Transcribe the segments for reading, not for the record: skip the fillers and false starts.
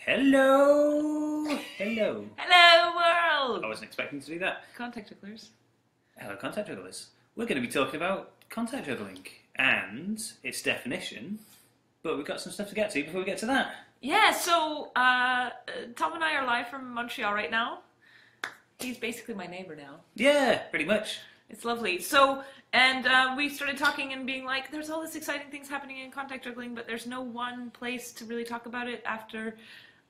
Hello! Hello. Hello, world! I wasn't expecting to do that. Contact jugglers. Hello, contact jugglers. We're going to be talking about contact juggling and its definition, but we've got some stuff to get to before we get to that. Yeah, so Tom and I are live from Montreal right now. He's basically my neighbor now. Yeah, pretty much. It's lovely. So, and we started talking and being like, there's all this exciting things happening in contact juggling, but there's no one place to really talk about it after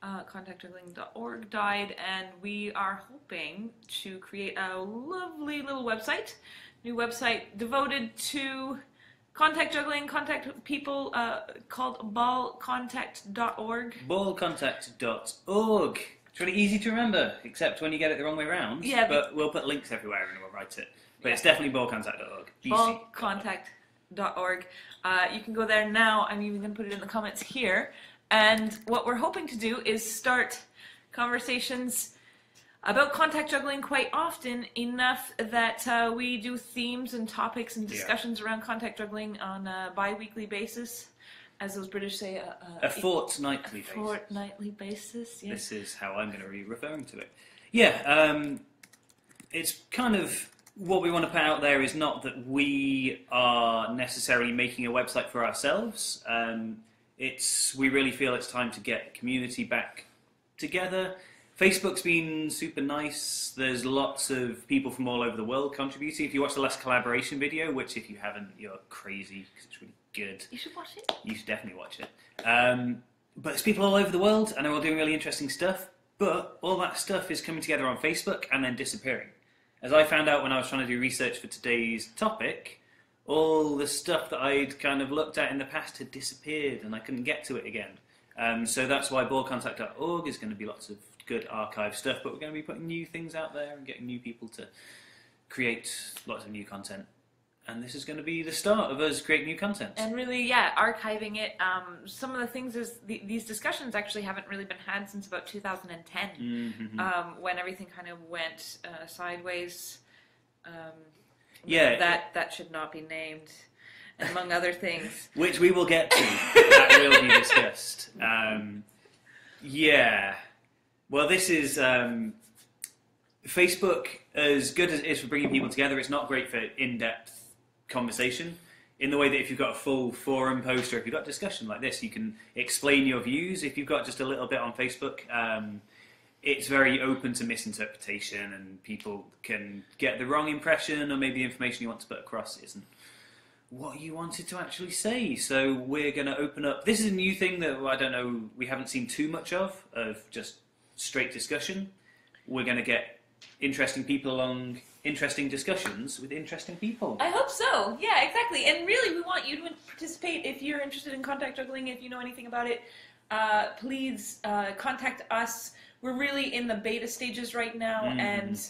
contactjuggling.org died, and we are hoping to create a lovely little website, new website devoted to contact juggling, contact people, called ballcontact.org. Ballcontact.org. It's really easy to remember, except when you get it the wrong way around. Yeah, but we'll put links everywhere and we'll write it. But it's definitely ballcontact.org. Ballcontact.org. You can go there now. I'm even going to put it in the comments here. And what we're hoping to do is start conversations about contact juggling quite often, enough that we do themes and topics and discussions around contact juggling on a bi-weekly basis, as those British say. A fortnightly basis. Fortnightly basis, yeah. This is how I'm going to be referring to it. Yeah, it's kind of... What we want to put out there is not that we are necessarily making a website for ourselves. We really feel it's time to get the community back together. Facebook's been super nice. There's lots of people from all over the world contributing. If you watch the last collaboration video, which if you haven't, you're crazy because it's really good. You should watch it. You should definitely watch it. But there's people all over the world and they're all doing really interesting stuff. But all that stuff is coming together on Facebook and then disappearing. As I found out when I was trying to do research for today's topic, all the stuff that I'd kind of looked at in the past had disappeared and I couldn't get to it again. So that's why ballcontact.org is going to be lots of good archive stuff, but we're going to be putting new things out there and getting new people to create lots of new content. And this is going to be the start of us creating new content. And really, yeah, archiving it. Some of the things is these discussions actually haven't really been had since about 2010, when everything kind of went sideways. Yeah, that should not be named, among other things. Which we will get to. That will be discussed. Yeah. Well, this is Facebook. As good as it is for bringing people together, it's not great for in-depth conversation, in the way that if you've got a full forum post or if you've got discussion like this, you can explain your views. If you've got just a little bit on Facebook, it's very open to misinterpretation and people can get the wrong impression, or maybe the information you want to put across isn't what you wanted to actually say. So we're going to open up. This is a new thing that I don't know, we haven't seen too much of just straight discussion. We're going to get interesting people along, interesting discussions with interesting people. I hope so. Yeah, exactly. And really, we want you to participate. If you're interested in contact juggling, if you know anything about it, please contact us. We're really in the beta stages right now, and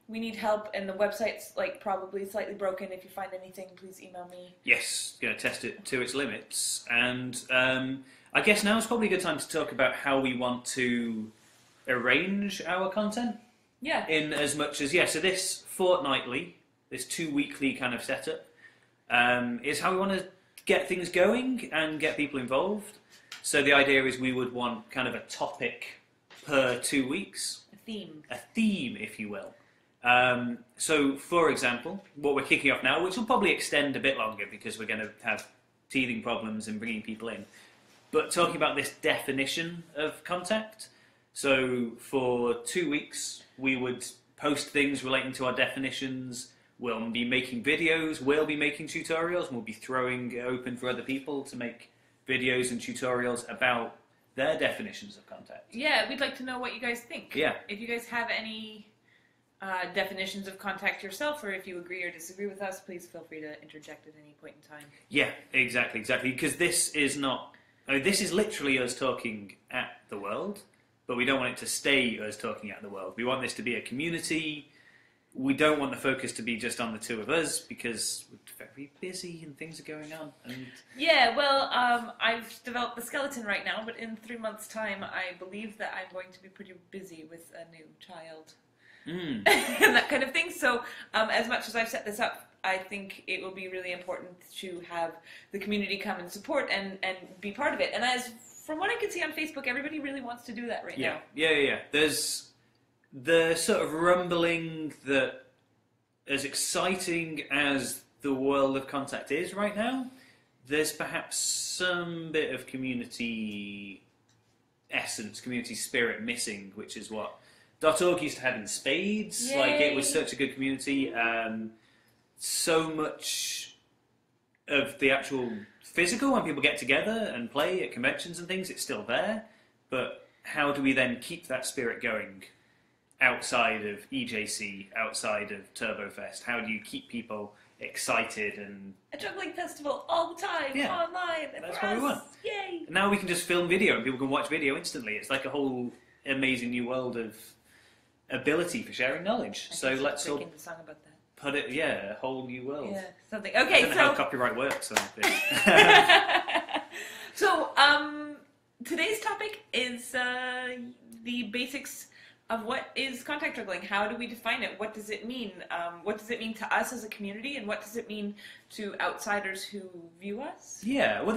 we need help. And the website's probably slightly broken. If you find anything, please email me. Yes, going to test it to its limits. And I guess now is probably a good time to talk about how we want to arrange our content. Yeah. In as much as, so this fortnightly, this 2-weekly kind of setup is how we want to get things going and get people involved. So the idea is we would want kind of a topic per 2 weeks. A theme. A theme, if you will. So, for example, what we're kicking off now, which will probably extend a bit longer because we're going to have teething problems and bringing people in, but talking about this definition of contact. So for 2 weeks, we would post things relating to our definitions. We'll be making videos, we'll be making tutorials, and we'll be throwing it open for other people to make videos and tutorials about their definitions of contact. Yeah, we'd like to know what you guys think. Yeah. If you guys have any definitions of contact yourself, or if you agree or disagree with us, please feel free to interject at any point in time. Yeah, exactly. Because this is not... this is literally us talking at the world. But we don't want it to stay us talking at the world. We want this to be a community. We don't want the focus to be just on the two of us because we're very busy and things are going on. And yeah, well, I've developed the skeleton right now, but in 3 months' time, I believe that I'm going to be pretty busy with a new child and that kind of thing. So as much as I've set this up, I think it will be really important to have the community come and support and be part of it. And as from what I can see on Facebook, everybody really wants to do that right now. Yeah. There's the sort of rumbling that, as exciting as the world of Contact is right now, there's perhaps some bit of community essence, community spirit missing, which is what .org used to have in spades. Yay. Like, it was such a good community. So much of the actual physical, when people get together and play at conventions and things, it's still there. But how do we then keep that spirit going outside of EJC, outside of TurboFest? How do you keep people excited and a juggling festival all the time, online. And that's for what we us. want. Yay! Now we can just film video and people can watch video instantly. It's like a whole amazing new world of ability for sharing knowledge. So let's all the song about that. put it, a whole new world. Yeah, something. I Okay, don't know how copyright works on this. So, today's topic is the basics of what is contact juggling. How do we define it? What does it mean? What does it mean to us as a community? And what does it mean to outsiders who view us? Yeah, well,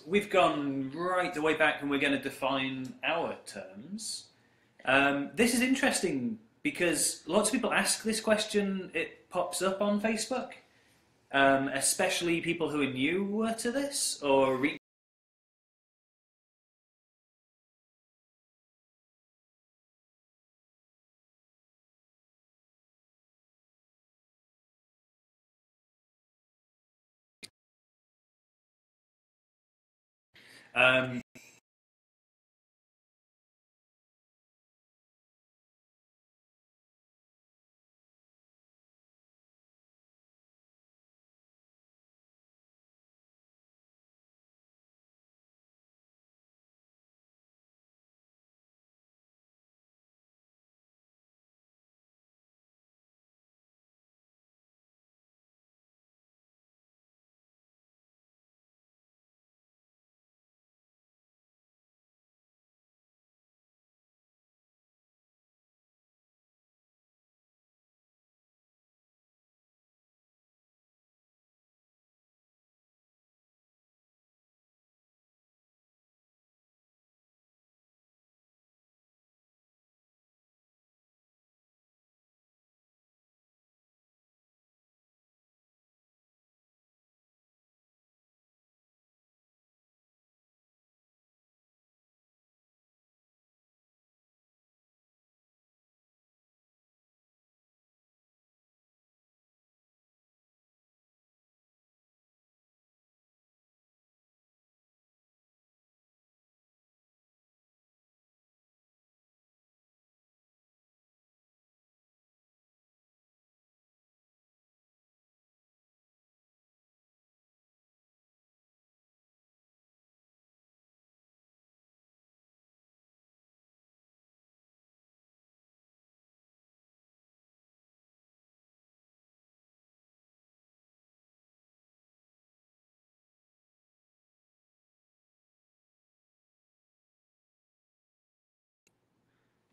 we've gone right the way back and we're going to define our terms. This is interesting because lots of people ask this question. It pops up on Facebook, especially people who are newer to this or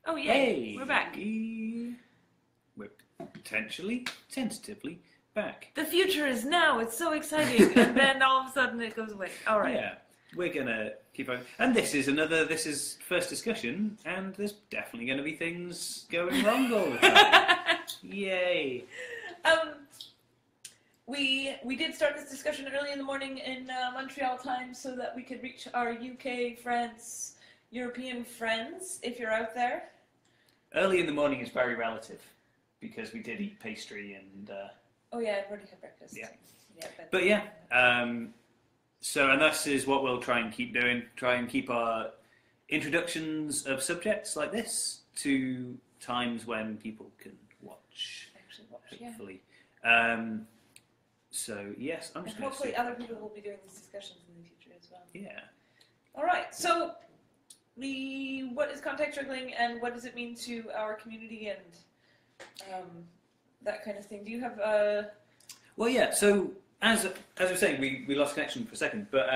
Oh, yay! We're back. We're potentially, tentatively back. The future is now. It's so exciting. And then all of a sudden it goes away. All right. Yeah, we're going to keep on. And this is first discussion, and there's definitely going to be things going wrong all the time. Yay. We did start this discussion early in the morning in Montreal time so that we could reach our UK, France, European friends, if you're out there. Early in the morning is very relative, because we did eat pastry and... oh yeah, I've already had breakfast. Yeah. But yeah, so, and this is what we'll try and keep doing, try and keep our introductions of subjects like this to times when people can watch. Actually watch, hopefully. So, yes, I'm just and hopefully other people will be doing these discussions in the future as well. Yeah. All right, so what is contact juggling and what does it mean to our community and that kind of thing? Do you have Well, yeah, so as I was saying, we lost connection for a second, but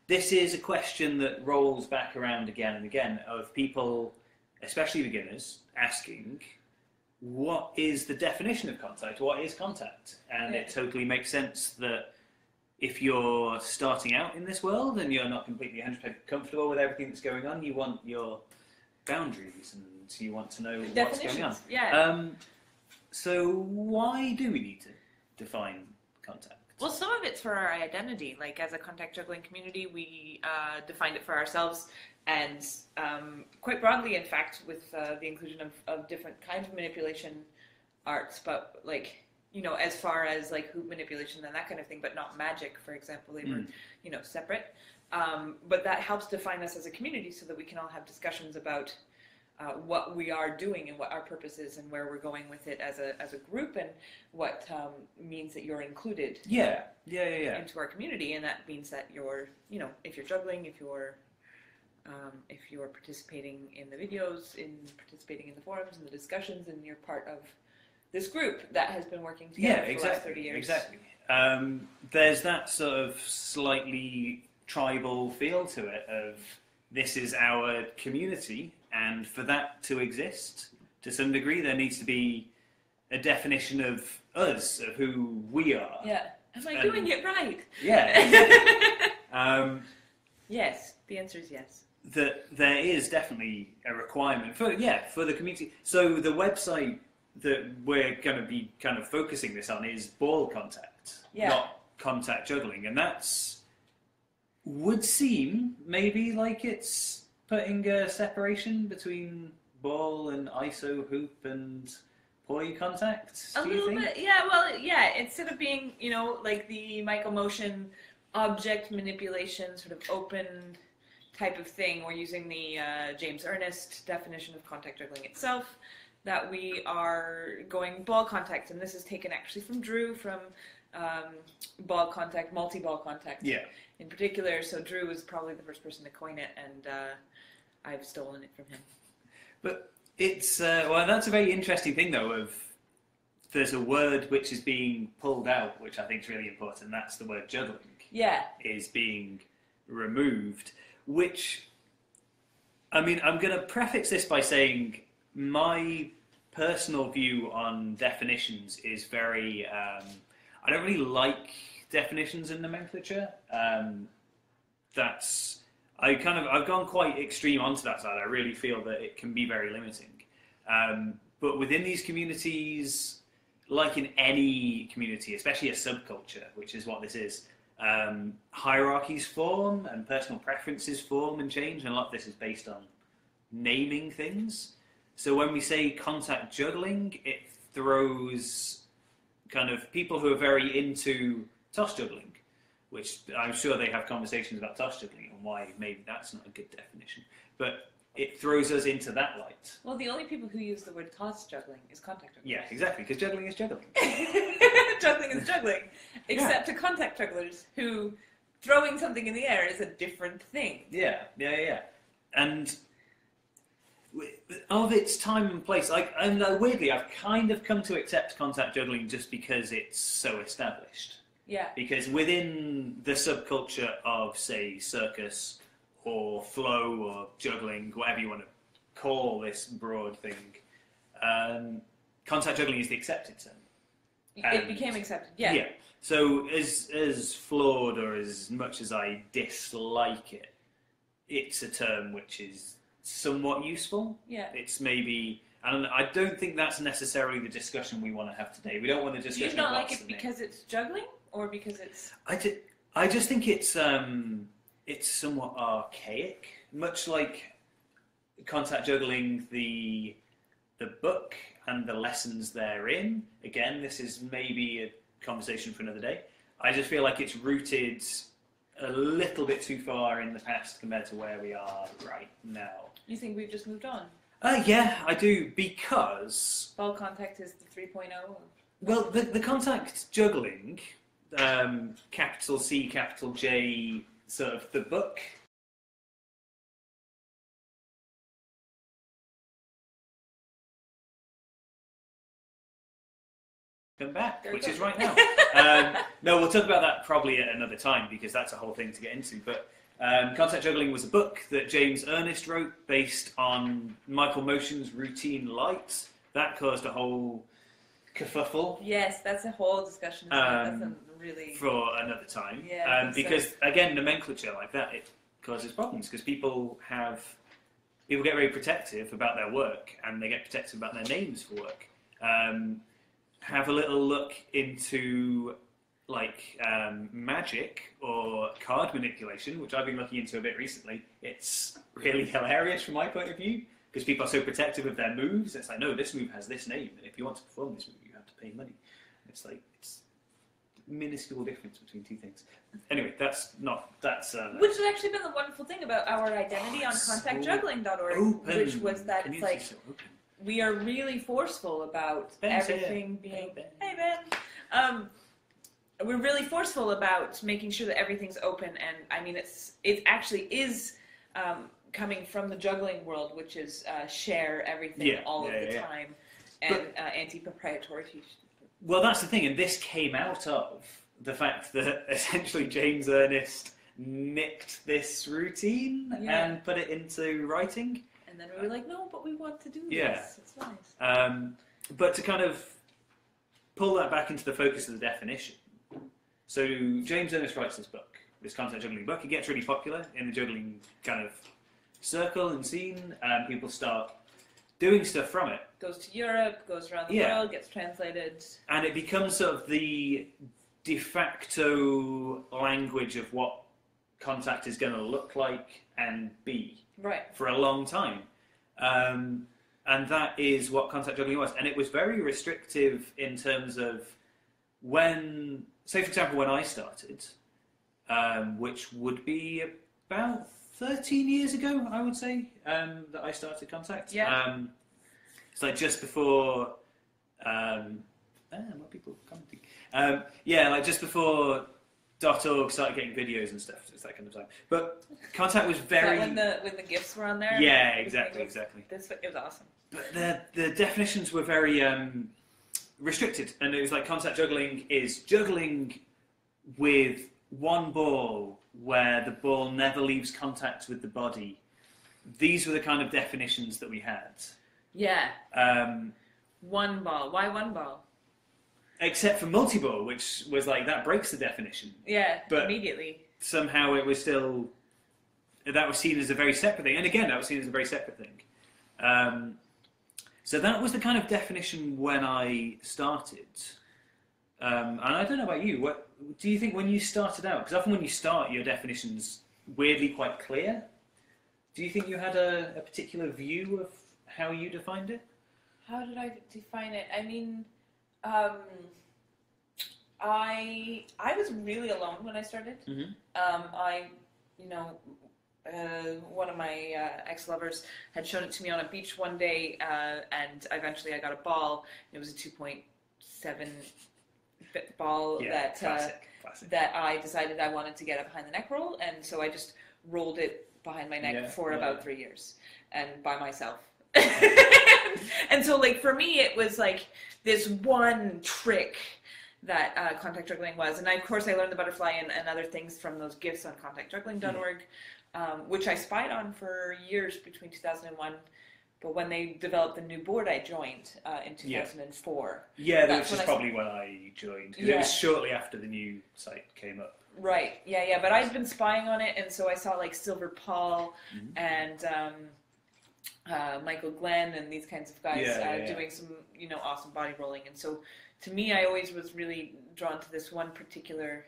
this is a question that rolls back around again and again of people, especially beginners, asking, what is the definition of contact? What is contact? And it totally makes sense that if you're starting out in this world and you're not completely 100% comfortable with everything that's going on, you want your boundaries and you want to know what's going on. Yeah. So why do we need to define contact? Well, some of it's for our identity. Like as a contact juggling community, we defined it for ourselves, and quite broadly, in fact, with the inclusion of different kinds of manipulation arts. But like, you know, as far as like hoop manipulation and that kind of thing, but not magic, for example, they were, you know, separate. But that helps define us as a community so that we can all have discussions about what we are doing and what our purpose is and where we're going with it as a group, and what means that you're included into our community. And that means that you're, you know, if you're juggling, if you're participating in the videos, in participating in the forums and the discussions, and you're part of this group that has been working together for the last 30 years. Exactly. There's that sort of slightly tribal feel to it of this is our community, and for that to exist to some degree there needs to be a definition of us, of who we are. Yeah. Am I doing it right? Yeah. Exactly. Yes, the answer is yes. That there is definitely a requirement for the community. So the website that we're going to be kind of focusing this on is ball contact, not contact juggling, and that's would seem maybe like it's putting a separation between ball and ISO hoop and poi contact. A little bit, yeah. Well, yeah. Instead of being, you know, like the micromotion object manipulation sort of open type of thing, we're using the James Ernest definition of contact juggling itself. That we are going ball contact, and this is taken actually from Drew from ball contact, multi-ball contact. Yeah. In particular, so Drew was probably the first person to coin it, and I've stolen it from him. But it's well, that's a very interesting thing though. Of there's a word which is being pulled out, which I think is really important. That's the word juggling. Yeah. Is being removed. Which, I mean, I'm going to prefix this by saying my personal view on definitions is very. I don't really like definitions in nomenclature. I've gone quite extreme onto that side. I really feel that it can be very limiting. But within these communities, like in any community, especially a subculture, which is what this is, hierarchies form and personal preferences form and change, and a lot of this is based on naming things. So when we say contact juggling, it throws kind of people who are very into toss juggling, which I'm sure they have conversations about toss juggling and why maybe that's not a good definition. But it throws us into that light. Well, the only people who use the word toss juggling is contact juggling. Yeah, exactly, because juggling is juggling. Juggling is juggling. Except to contact jugglers who throwing something in the air is a different thing. Yeah. And of its time and place, weirdly, I've kind of come to accept contact juggling just because it's so established. Yeah. Because within the subculture of, say, circus or flow or juggling, whatever you want to call this broad thing, contact juggling is the accepted term. It became accepted, yeah. Yeah. So as flawed or as much as I dislike it, it's a term which is somewhat useful. Yeah. It's maybe, and I don't think that's necessarily the discussion we want to have today. We don't want the discussion. Do you not like it because it's juggling, or because it's? I just think it's somewhat archaic, much like contact juggling, the book and the lessons therein. Again, this is maybe a conversation for another day. I just feel like it's rooted a little bit too far in the past compared to where we are right now. You think we've just moved on? Yeah, I do, because Ball contact is the 3.0? Well, the contact juggling, capital C, capital J, sort of the book. Come back, which is right now. No, we'll talk about that probably at another time because that's a whole thing to get into. But Contact Juggling was a book that James Ernest wrote based on Michael Motion's routine light. That caused a whole kerfuffle. Yes, that's a whole discussion. That's a really for another time. Yeah, because again, nomenclature like that, it causes problems because people get very protective about their work and they get protective about their names for work. Have a little look into like magic or card manipulation, which I've been looking into a bit recently. It's really hilarious from my point of view because people are so protective of their moves. It's like, no, this move has this name, and if you want to perform this move, you have to pay money. It's like it's minuscule difference between two things. Anyway, that's which has actually been the wonderful thing about our identity on contactjuggling.org, which was that it's like we are really forceful about everything being. Hey Ben. We're really forceful about making sure that everything's open, and I mean it actually is coming from the juggling world, which is share everything all of the time, and anti-proprietary. Well, that's the thing, and this came out of the fact that essentially James Ernest nicked this routine and put it into writing. And then we were like, no, but we want to do this. It's nice. But to kind of pull that back into the focus of the definition. So James Ernest writes this book, this contact juggling book. It gets really popular in the juggling kind of circle and scene, and people start doing stuff from it. Goes to Europe, goes around the world, gets translated. And it becomes sort of the de facto language of what contact is going to look like and be for a long time. And that is what contact juggling was. And it was very restrictive in terms of when, say for example, when I started, which would be about 13 years ago, I would say, that I started contact. Yeah. It's like just before, more people commenting. Like just before .org started getting videos and stuff. It's that kind of time. But contact was very. Is that when the GIFs were on there? Yeah, exactly. It was awesome. But the definitions were very restricted, and it was like contact juggling is juggling with one ball where the ball never leaves contact with the body. These were the kind of definitions that we had. Yeah. One ball. Why one ball? Except for multi-ball, which was like, that breaks the definition. Yeah, but immediately. Somehow it was still, that was seen as a very separate thing. And again, that was seen as a very separate thing. So that was the kind of definition when I started. And I don't know about you, what do you think when you started out? Because often when you start, your definition's weirdly quite clear. Do you think you had a particular view of how you defined it? How did I define it? I mean, I was really alone when I started. One of my ex-lovers had shown it to me on a beach one day, and eventually I got a ball. It was a 2.7 ball classic. That I decided I wanted to get a behind the neck roll, and so I just rolled it behind my neck for about 3 years, and by myself. And so, like, for me, it was like this one trick that contact juggling was. And of course, I learned the butterfly and other things from those gifts on contactjuggling.org, which I spied on for years between 2001. But when they developed the new board, I joined in 2004. Yeah, that's probably when I joined. Because it was shortly after the new site came up. Right, yeah. But I'd been spying on it, and so I saw, like, Silver Paul and Michael Glenn and these kinds of guys doing some, awesome body rolling. And so, to me, I always was really drawn to this one particular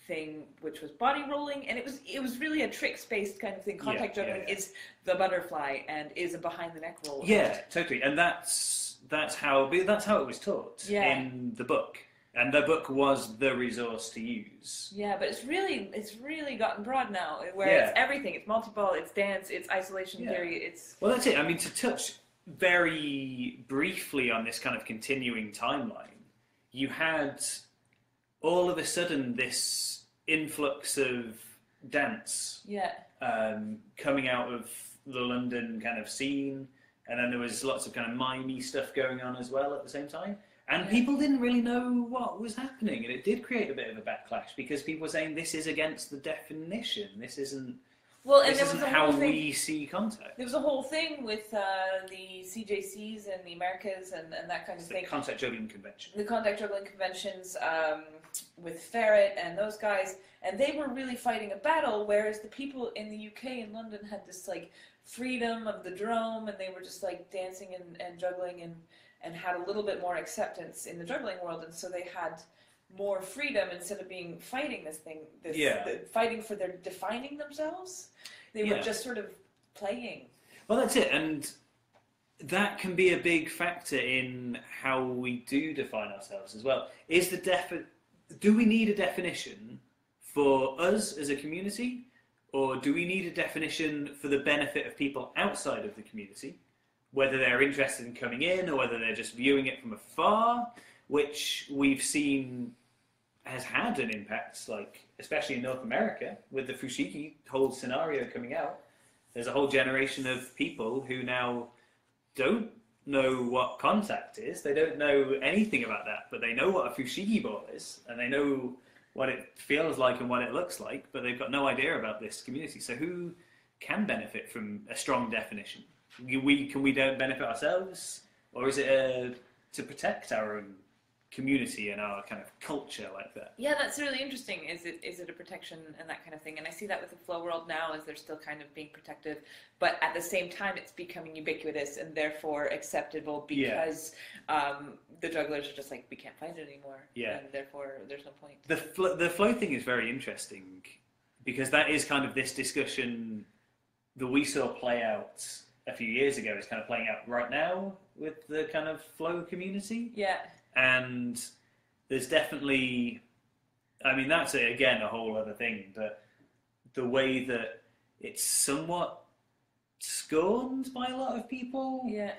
thing, which was body rolling, and it was really a tricks-based kind of thing. Contact juggling is the butterfly and is a behind the neck roll. Yeah, totally, and that's how it was taught in the book. And the book was the resource to use. Yeah, but it's really gotten broad now, where it's everything. It's multi-ball, it's dance, it's isolation theory, it's... Well, that's it. I mean, to touch very briefly on this kind of continuing timeline, you had all of a sudden this influx of dance coming out of the London kind of scene, and then there was lots of kind of mimey stuff going on as well at the same time. And people didn't really know what was happening, and it did create a bit of a backlash because people were saying this is against the definition. This isn't Well, and This there was isn't a how whole thing. we see contact. There was a whole thing with the CJCs and the Americas and that kind of It's the thing. contact juggling convention. The contact juggling conventions with Ferret and those guys, and they were really fighting a battle, whereas the people in the UK and London had this like freedom of the drum, and they were just like dancing and juggling and had a little bit more acceptance in the juggling world, and so they had more freedom instead of being fighting this thing, fighting for their defining themselves. They were just sort of playing. Well, that's it, and that can be a big factor in how we do define ourselves as well. Do we need a definition for us as a community, or do we need a definition for the benefit of people outside of the community, whether they're interested in coming in or whether they're just viewing it from afar, which we've seen has had an impact, like especially in North America with the Fushigi whole scenario coming out. There's a whole generation of people who now don't know what contact is. They don't know anything about that, but they know what a Fushigi ball is, and they know what it feels like and what it looks like, but they've got no idea about this community. So who can benefit from a strong definition? Can we don't benefit ourselves, or is it to protect our own community and our kind of culture like that? Yeah, that's really interesting. Is it a protection and that kind of thing? And I see that with the flow world now, as they're still kind of being protective, but at the same time it's becoming ubiquitous and therefore acceptable because the jugglers are just like, we can't find it anymore, and therefore there's no point. The flow thing is very interesting because that is kind of this discussion that we saw play out a few years ago. Is kind of playing out right now with the kind of flow community. Yeah. And there's definitely, I mean, that's again a whole other thing, but the way that it's somewhat scorned by a lot of people. Yeah.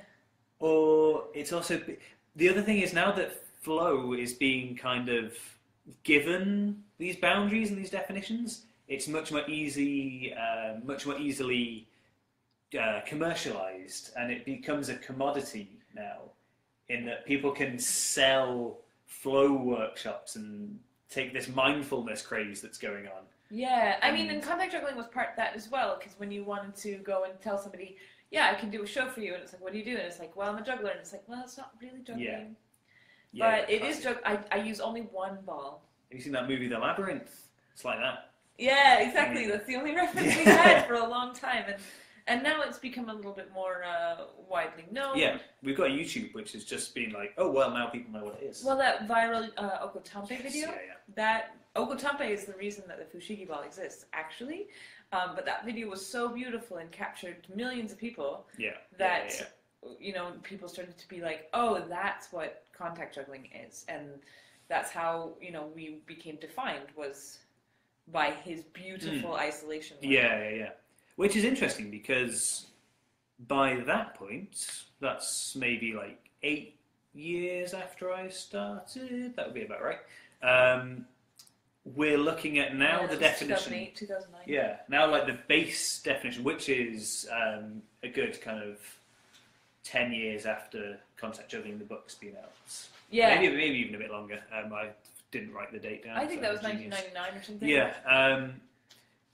Or it's also, the other thing is now that flow is being kind of given these boundaries and these definitions, it's much more easily commercialized, and it becomes a commodity now, in that people can sell flow workshops and take this mindfulness craze that's going on. Yeah, I mean, and contact juggling was part of that as well, because when you wanted to go and tell somebody, yeah, I can do a show for you, and it's like, what do you do? And it's like, well, I'm a juggler, and it's like, well, it's not really juggling. Yeah, but it is I use only one ball. Have you seen that movie, The Labyrinth? It's like that. Yeah, exactly. That's the only reference we had for a long time, and now it's become a little bit more widely known. Yeah, we've got YouTube, which has just been like, oh, well, now people know what it is. Well, that viral Okotampe video, Yeah. that Okotampe is the reason that the Fushigi ball exists, actually. But that video was so beautiful and captured millions of people that, you know, people started to be like, oh, that's what contact juggling is. And that's how, you know, we became defined, was by his beautiful isolation. Yeah. Which is interesting because by that point, that's maybe like 8 years after I started, that would be about right. We're looking at now the definition. 2008, 2009. Yeah, now like the base definition, which is a good kind of 10 years after Contact Juggling, the book's been out. Yeah. Maybe even a bit longer. I didn't write the date down. I think that was 1999 or something. Yeah.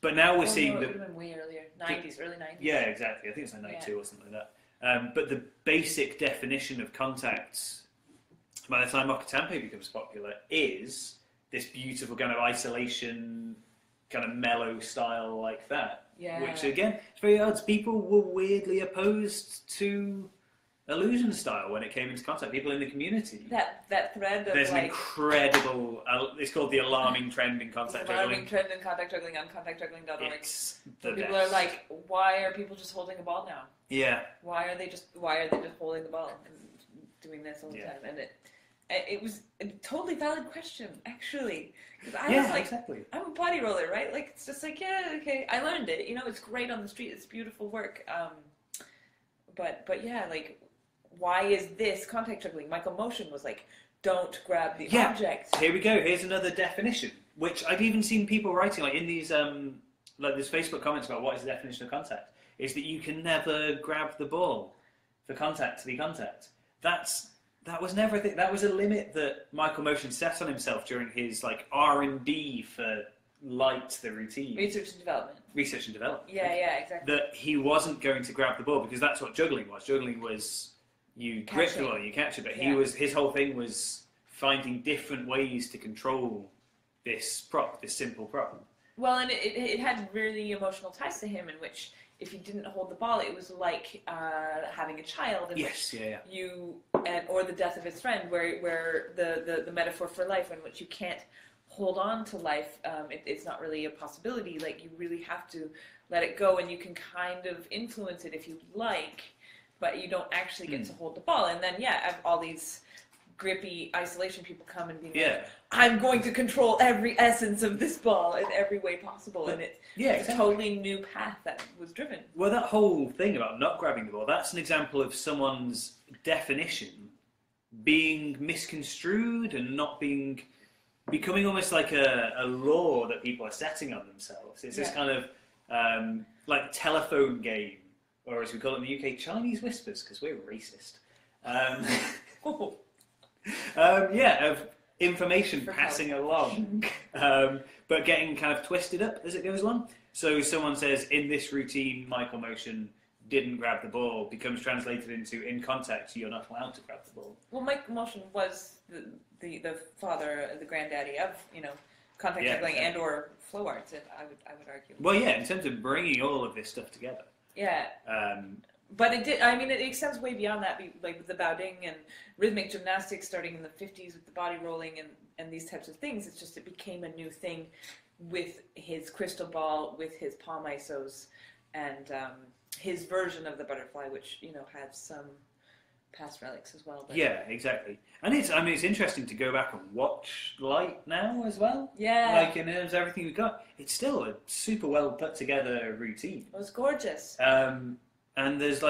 But now we're seeing it would have been way earlier. 90s, early 90s. Yeah, exactly. I think it's like 92 or something like that. But the basic definition of contact, by the time Okotampe becomes popular, is this beautiful kind of isolation, kind of mellow style like that. Yeah. Which, again, it's very odd. People were weirdly opposed to illusion style when it came into contact. People in the community. That thread of There's an incredible, it's called the alarming trend in contact juggling. Alarming trend in contact juggling on contactjuggling.org. It's the People best. are like, why are people just holding a ball now? Yeah. Why are they just holding the ball and doing this all the time? And it was a totally valid question, actually. Because I was like, exactly. I'm a body roller, right? Like, it's just like, yeah, okay. I learned it. You know, it's great on the street. It's beautiful work. But yeah, like, why is this contact juggling? Michael Motion was like, don't grab the object. Here we go. Here's another definition, which I've even seen people writing, like in these, like there's Facebook comments about what is the definition of contact, is that you can never grab the ball for contact to be contact. That was never a thing. That was a limit that Michael Motion set on himself during his like R&D for liked the routine. Research and development. Research and development. Yeah, yeah, exactly. That he wasn't going to grab the ball, because that's what juggling was. Juggling was you grip the ball, you catch it, but his whole thing was finding different ways to control this prop, this simple prop. Well, and it had really emotional ties to him, in which if he didn't hold the ball, it was like having a child. Yes, yeah. Or the death of his friend, where the metaphor for life, in which you can't hold on to life, it's not really a possibility. Like, you really have to let it go, and you can kind of influence it if you like, but you don't actually get to hold the ball. And then, all these grippy isolation people come and be like, I'm going to control every essence of this ball in every way possible. And it's a totally new path that was driven. Well, that whole thing about not grabbing the ball, that's an example of someone's definition being misconstrued and becoming almost like a law that people are setting on themselves. It's this kind of like telephone game, or as we call it in the UK, Chinese whispers, because we're racist. Of information passing along, but getting kind of twisted up as it goes along. So someone says, in this routine, Michael Motion didn't grab the ball, becomes translated into, in context, you're not allowed to grab the ball. Well, Michael Motion was the father, the granddaddy of, contact juggling and or flow arts, I would argue. Well, in terms of bringing all of this stuff together. Yeah. But it did. I mean, it extends way beyond that. Like with the Baoding and rhythmic gymnastics, starting in the 50s with the body rolling and these types of things. It's just it became a new thing with his crystal ball, with his palm isos, and his version of the butterfly, which had some past relics as well. But yeah, exactly. And it's interesting to go back and watch Light now as well. Yeah. Like in terms of everything we've got, it's still a super well put together routine. It was gorgeous. And there's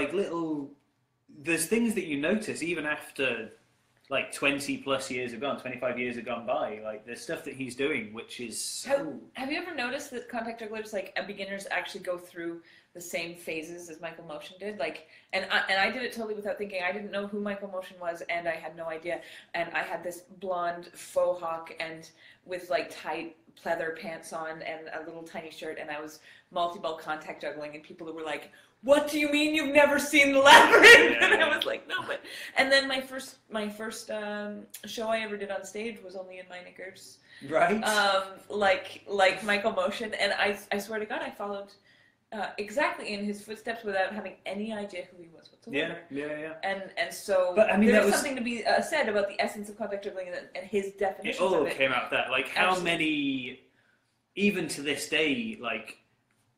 there's things that you notice even after like 20 plus years have gone, 25 years have gone by. Like there's stuff that he's doing which is Have you ever noticed that contact jugglers, like beginners, actually go through the same phases as Michael Motion did? Like, and I did it totally without thinking. I didn't know who Michael Motion was, and I had no idea. And I had this blonde faux hawk and with like tight pleather pants on and a little tiny shirt, and I was multi-ball contact juggling, and people were like, "What do you mean you've never seen the labyrinth?" And I was like, "No." But and then my first show I ever did on stage was only in my knickers, right? Like Michael Motion, and I swear to God, I followed exactly in his footsteps without having any idea who he was whatsoever. Yeah. And so, but I mean, there's something to be said about the essence of contact juggling and his definition of it. It all came out of that. Like how many, even to this day, like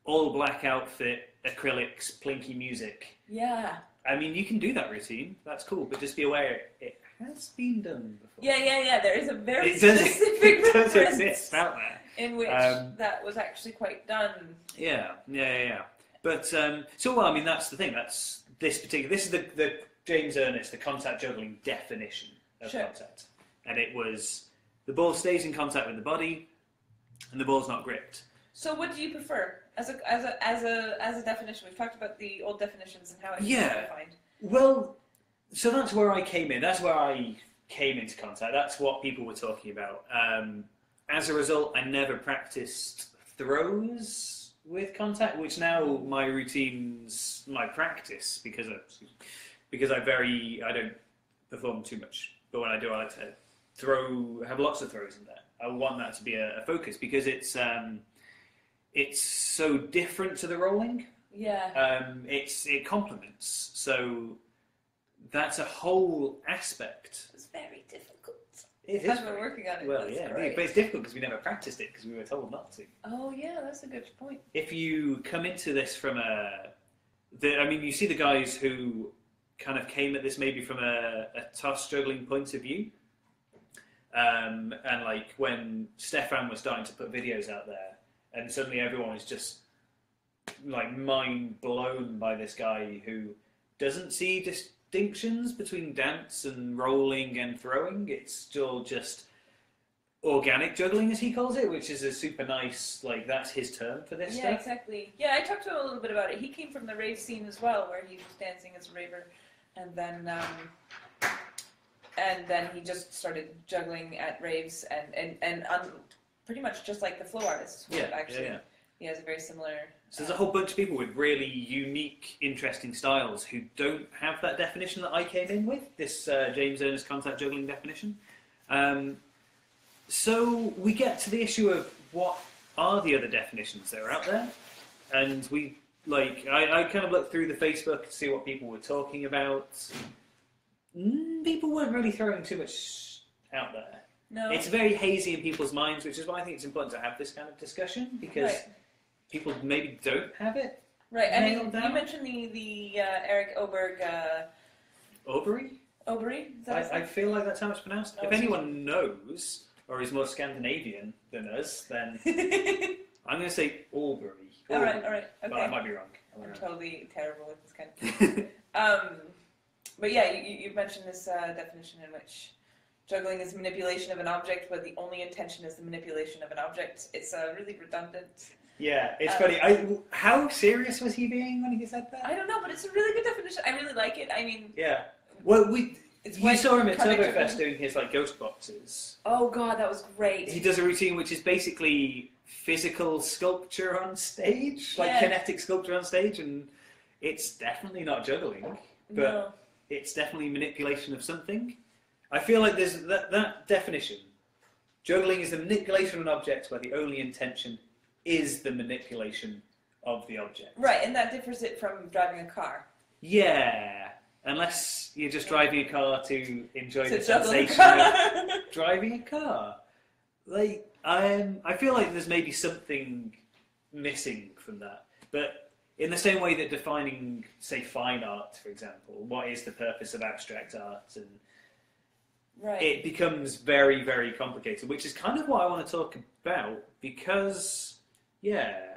all black outfit, acrylics, plinky music. Yeah. I mean, you can do that routine. That's cool, but just be aware it has been done before. Yeah. There is a very specific reference exist out there in which that was actually quite done. Yeah. But that's the thing. That's this is the James Ernest, the contact juggling definition of contact, and it was the ball stays in contact with the body, and the ball's not gripped. So, what do you prefer as a definition? We've talked about the old definitions and how it's defined. Well, so that's where I came in. That's where I came into contact. That's what people were talking about. As a result, I never practiced throws with contact, which now my routine's my practice because I don't perform too much. But when I do, I like to have lots of throws in there. I want that to be a focus because it's so different to the rolling. Yeah. It complements. So that's a whole aspect. It's very difficult. It is. We're working on it. Well, but it's difficult because we never practiced it because we were told not to. Oh yeah, that's a good point. If you come into this from you see the guys who kind of came at this maybe from a toss juggling point of view. And like when Stefan was starting to put videos out there, and suddenly everyone was just like mind blown by this guy who doesn't see distinctions between dance and rolling and throwing. It's still just organic juggling, as he calls it, which is a super nice, like that's his term for this stuff. Yeah, exactly. Yeah, I talked to him a little bit about it. He came from the rave scene as well, where he was dancing as a raver, and then he just started juggling at raves, and pretty much just like the flow artist. Yeah, actually. yeah. He has a very similar. So there's a whole bunch of people with really unique, interesting styles who don't have that definition that I came in with, this James Ernest contact juggling definition. So we get to the issue of what are the other definitions that are out there, and I kind of looked through the Facebook to see what people were talking about. People weren't really throwing too much out there. No. It's very hazy in people's minds, which is why I think it's important to have this kind of discussion, because people maybe don't have it. Right. I mean, nailed down. you mentioned the Eric Oberg. Aubrey? Obery? Is that his I name? feel like that's how it's pronounced. No, If it's anyone knows, or is more Scandinavian than us, then I'm going to say Aubrey. all right. Okay. But I might be wrong. I'm totally terrible with this kind of thing. But yeah, you mentioned this definition in which juggling is manipulation of an object, but the only intention is the manipulation of an object. It's really redundant. Yeah, it's funny. How serious was he being when he said that? I don't know, but it's a really good definition. I really like it. I mean, Yeah. Well, you saw him at contact TurboFest juggling. doing his ghost boxes. Oh god, that was great. He does a routine which is basically physical sculpture on stage, Yeah. kinetic sculpture on stage, and it's definitely not juggling, but No. it's definitely manipulation of something. I feel like there's that definition. Juggling is the manipulation of an object where the only intention is the manipulation of the object. Right, and that differs it from driving a car. Yeah, unless you're just driving a car to enjoy To the juggle a sensation car. of driving a car. I feel like there's maybe something missing from that. But in the same way that defining, say, fine art, for example, what is the purpose of abstract art, and Right. it becomes very, very complicated, which is kind of what I want to talk about, because,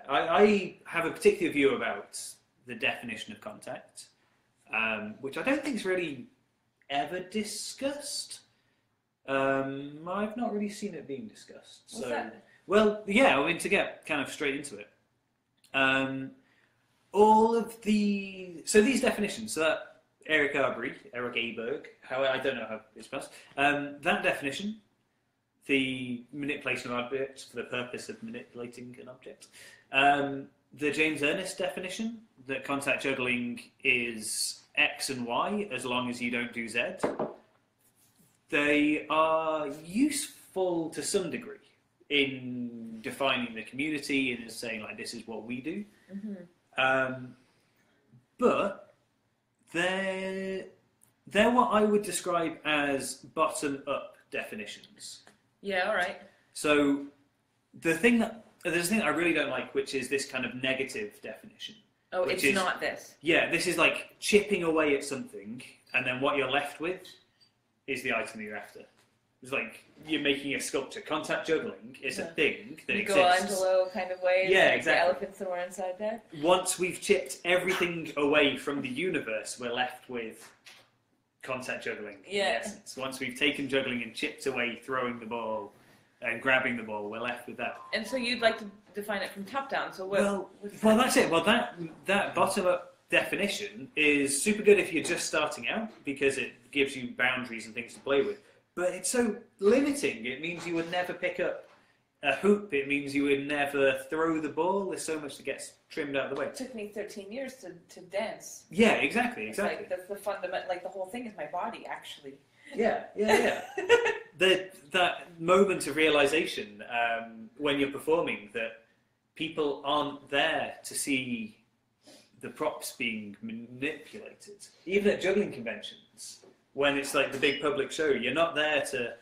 I have a particular view about the definition of contact, which I don't think is really ever discussed. I've not really seen it being discussed. What's that? Well, yeah, to get kind of straight into it. These definitions, so that Eric Aberg, I don't know how it's pronounced, that definition, the manipulation of objects for the purpose of manipulating an object, the James Ernest definition, that contact juggling is X and Y as long as you don't do Z, they are useful to some degree in defining the community and saying, this is what we do. Mm-hmm. But they're what I would describe as bottom-up definitions. Yeah, all right. So there's a thing I really don't like, which is this kind of negative definition. Oh, which it's is, not this. Yeah, this is like chipping away at something, and then what you're left with is the item that you're after. It's like you're making a sculpture. Contact juggling is a thing that exists. Michelangelo kind of way. Yeah, like exactly. The elephant somewhere inside there. Once we've chipped everything away from the universe, we're left with contact juggling. Yeah. In essence. Once we've taken juggling and chipped away throwing the ball and grabbing the ball, we're left with that. And so you'd like to define it from top down. So what? Well, that's it. Well, that bottom up definition is super good if you're just starting out, because it gives you boundaries and things to play with. But it's so limiting. It means you would never pick up a hoop. It means you would never throw the ball. There's so much that gets trimmed out of the way. It took me 13 years to dance. Yeah, exactly. It's like, that's the fundament. Like the whole thing is my body, actually. Yeah. That moment of realization when you're performing that people aren't there to see the props being manipulated. Even at juggling conventions, when it's like the big public show, you're not there to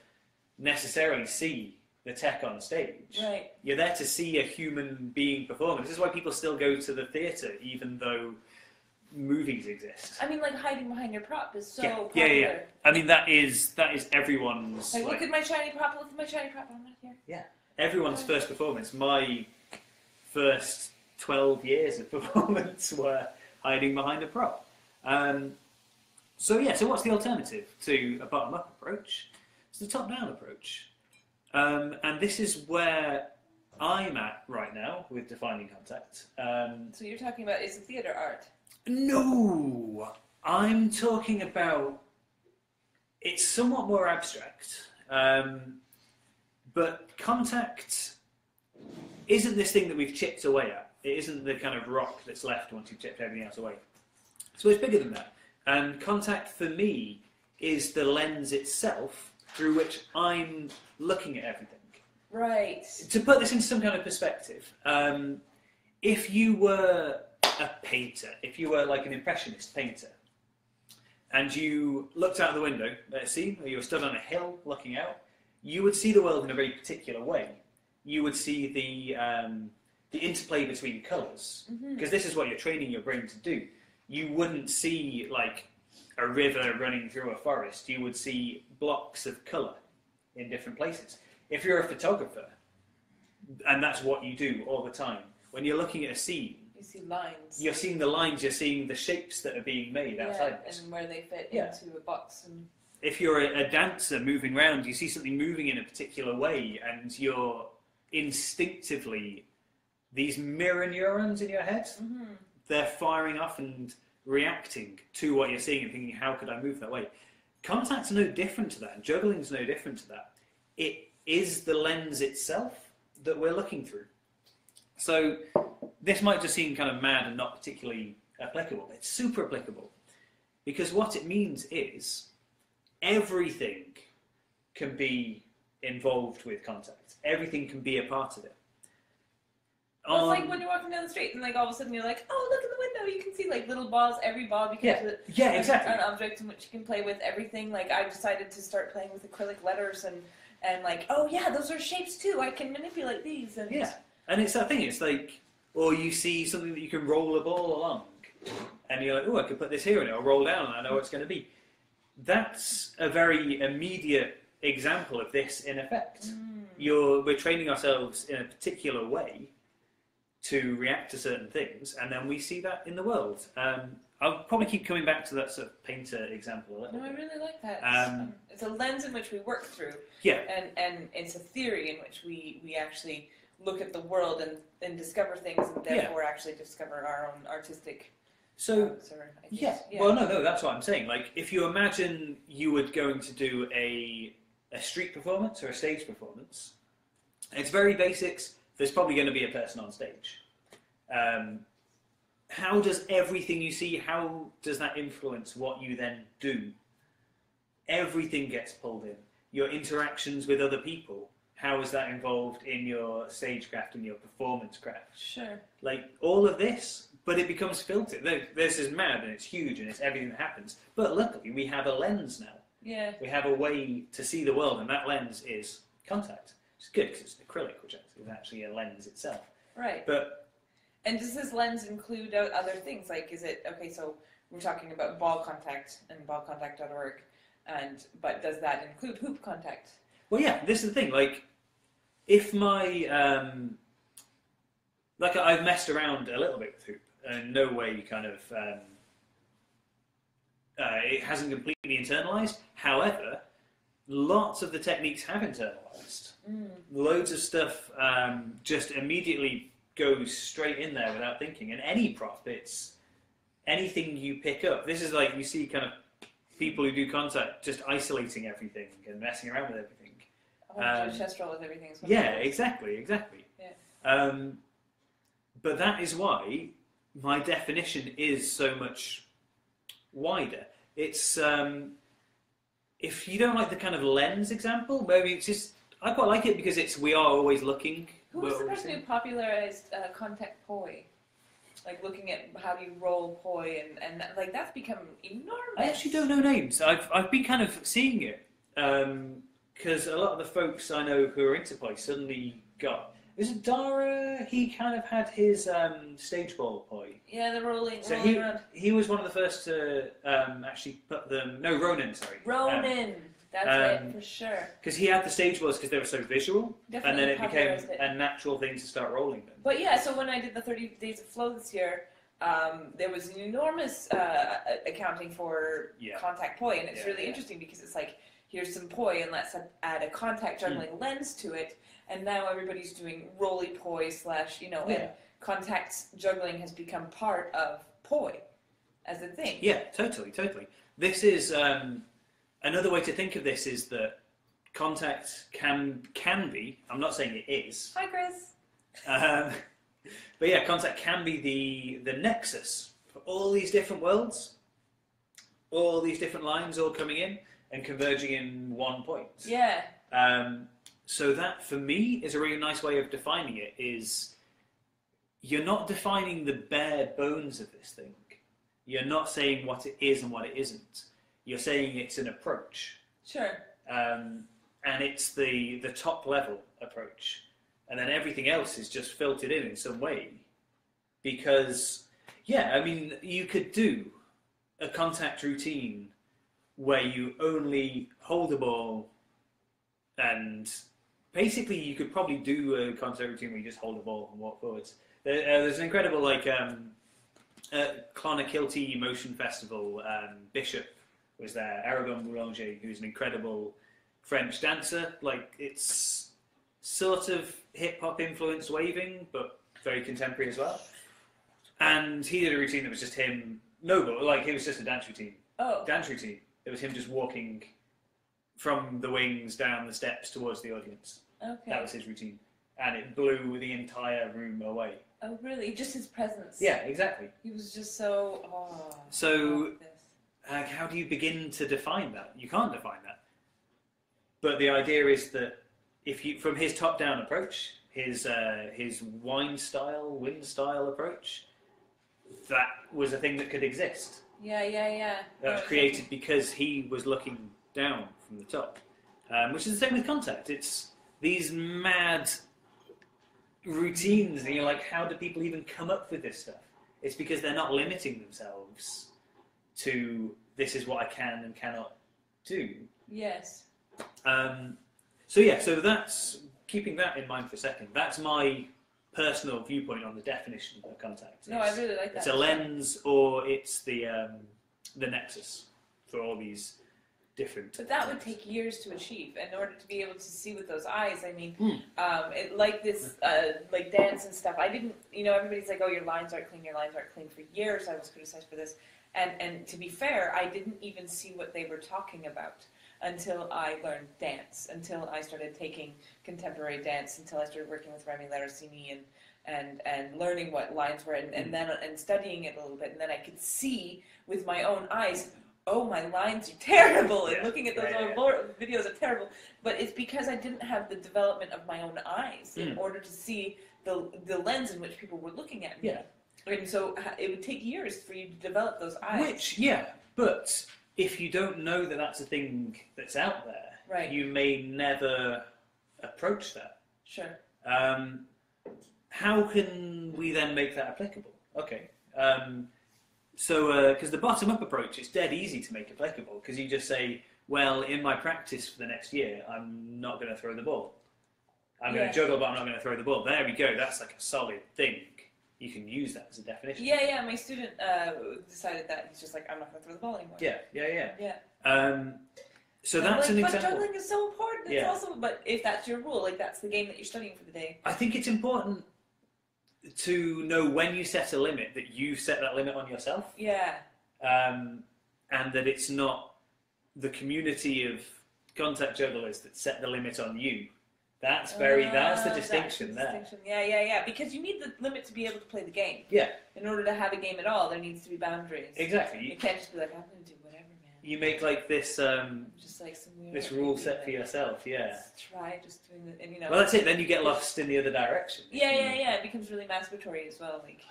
necessarily see the tech on stage. Right. You're there to see a human being perform. This is why people still go to the theatre, even though movies exist. I mean, like hiding behind your prop is so popular. Yeah. I mean, that is everyone's. Like, look at my shiny prop. Look at my shiny prop. I'm not here. Yeah. Everyone's first performance. My first 12 years of performance were hiding behind a prop. So what's the alternative to a bottom-up approach? It's the top-down approach. And this is where I'm at right now with defining contact. So you're talking about, is it theatre art? No! I'm talking about... It's somewhat more abstract. But contact isn't this thing that we've chipped away at. It isn't the kind of rock that's left once you've chipped everything else away. So it's bigger than that. And contact for me is the lens itself through which I'm looking at everything. Right. To put this into some kind of perspective, if you were a painter, if you were like an impressionist painter, and you looked out the window at a scene, or you were stood on a hill looking out, you would see the world in a very particular way. You would see the interplay between colours, because this is what you're training your brain to do. You wouldn't see like a river running through a forest. You would see blocks of colour in different places. If you're a photographer, and that's what you do all the time, when you're looking at a scene, you see lines. You're seeing the lines. You're seeing the shapes that are being made outside of it, and where they fit into a box. And if you're a dancer moving around, you see something moving in a particular way, and you're instinctively, these mirror neurons in your head, they're firing off and reacting to what you're seeing and thinking, how could I move that way? Contact's no different to that, and juggling's no different to that. It is the lens itself that we're looking through. So this might just seem kind of mad and not particularly applicable. It's super applicable, because what it means is everything can be involved with contact. Everything can be a part of it. Well, it's like when you're walking down the street and like all of a sudden you're like, oh, look in the window, you can see like little balls. Every ball becomes exactly. an object in which you can play with everything. Like I decided to start playing with acrylic letters and like, oh yeah, those are shapes too. I can manipulate these. And and it's that thing. It's like, or you see something that you can roll a ball along, and you're like, oh, I could put this here and it'll roll down and I know what it's going to be. That's a very immediate example of this in effect. We're training ourselves in a particular way to react to certain things, and then we see that in the world. I'll probably keep coming back to that sort of painter example a little bit. I really like that. It's a lens in which we work through. Yeah. And it's a theory in which we actually look at the world and discover things, and therefore actually discover our own artistic. Well, no, that's what I'm saying. Like, if you imagine you were going to do a street performance or a stage performance, it's very basics. There's probably going to be a person on stage. How does everything you see, how does that influence what you then do? Everything gets pulled in. Your interactions with other people, how is that involved in your stagecraft and your performance craft? Sure. Like, all of this, but it becomes filtered. This is mad and it's huge and it's everything that happens. But luckily, we have a lens now. Yeah. We have a way to see the world, and that lens is contact. It's good because it's acrylic, which is actually a lens itself. Right. And does this lens include other things? Like, is it, okay, so we're talking about ball contact and ballcontact.org, but does that include hoop contact? Well, yeah, this is the thing. Like, if my, I've messed around a little bit with hoop, and no way kind of, it hasn't completely internalised. However, lots of the techniques have internalised. Loads of stuff just immediately goes straight in there without thinking. And any prop, it's anything you pick up. This is like, you see kind of people who do contact just isolating everything and messing around with everything. Chest roll with everything as well. Yeah, exactly. Yeah. But that is why my definition is so much wider. It's if you don't like the kind of lens example, maybe it's just, I quite like it because we are always looking. Who was the person who popularized contact poi? Like looking at how you roll poi and like that's become enormous. I actually don't know names. I've been kind of seeing it because a lot of the folks I know who are into poi suddenly got. Is it Dara? He kind of had his stage ball poi. Yeah, the rolling. So around. he was one of the first to actually put them. No, Ronan. Sorry. Ronan. That's it for sure. Because he had the stage balls because they were so visual, Definitely, and then it became a natural thing to start rolling them. But yeah, so when I did the 30 Days of Flow this year, there was an enormous accounting for contact poi, and it's really interesting because it's like, here's some poi, and let's add a contact juggling lens to it, and now everybody's doing roly poi / and contact juggling has become part of poi as a thing. Yeah, totally. This is another way to think of this is that contact can be. I'm not saying it is. Hi, Chris. Um, but yeah, contact can be the nexus for all these different worlds, all these different lines all coming in and converging in one point. Yeah. So that, for me, is a really nice way of defining it, is you're not defining the bare bones of this thing. You're not saying what it is and what it isn't. You're saying it's an approach. Sure. And it's the top level approach. And then everything else is just filtered in some way. Because, yeah, I mean, you could do a contact routine where you only hold the ball, and basically you could probably do a contact routine where you just hold the ball and walk forwards. There's an incredible, like, Clonakilty Motion Festival, Bishop was there, Aragon Boulanger, who's an incredible French dancer. Like, it's sort of hip-hop influenced waving, but very contemporary as well. And he did a routine that was just him, but like, it was just a dance routine. Oh. Dance routine. It was him just walking from the wings down the steps towards the audience. Okay. That was his routine. And it blew the entire room away. Oh, really? Just his presence. Yeah, exactly. He was just so. So, how do you begin to define that? You can't define that. But the idea is that if you, from his top-down approach, his wind style approach, that was a thing that could exist. Yeah. That was created because he was looking down from the top, which is the same with contact. It's these mad routines, and you're like, how do people even come up with this stuff? It's because they're not limiting themselves to this is what I can and cannot do. Yes. So that's keeping that in mind for a second. That's my personal viewpoint on the definition of contact. No, I really like that. It's a lens, or it's the nexus for all these different. But that would take years to achieve in order to be able to see with those eyes. I mean, like this, like dance and stuff. I didn't, everybody's like, oh, your lines aren't clean. For years, I was criticized for this. And to be fair, I didn't even see what they were talking about until I learned dance, until I started taking contemporary dance, until I started working with Remy Laracini and learning what lines were, and then studying it a little bit, and then I could see with my own eyes, oh, my lines are terrible, and looking at those videos are terrible. But it's because I didn't have the development of my own eyes in order to see the lens in which people were looking at me. Yeah. And so it would take years for you to develop those eyes. But if you don't know that that's a thing that's out there, right, you may never approach that. Sure. How can we then make that applicable? Okay. Because the bottom-up approach is dead easy to make applicable, because you just say, well, in my practice for the next year, I'm not going to throw the ball. I'm going to juggle, but I'm not going to throw the ball. There we go. That's like a solid thing. You can use that as a definition. Yeah. My student decided that. He's just like, I'm not going to throw the ball anymore. Yeah. So that's an example. But juggling is so important. It's also, but if that's your rule, like that's the game that you're studying for the day. I think it's important to know when you set a limit that you set that limit on yourself. Yeah. And that it's not the community of contact jugglers that set the limit on you. That's the distinction there. Yeah. Because you need the limit to be able to play the game. Yeah. In order to have a game at all, there needs to be boundaries. Exactly. You can't just be like, I'm going to do whatever, man. You make like this, just like some weird this rule set for yourself. Yeah. Try just doing it, and Well, that's it. Then you get lost in the other direction. Yeah. It becomes really masturbatory as well, like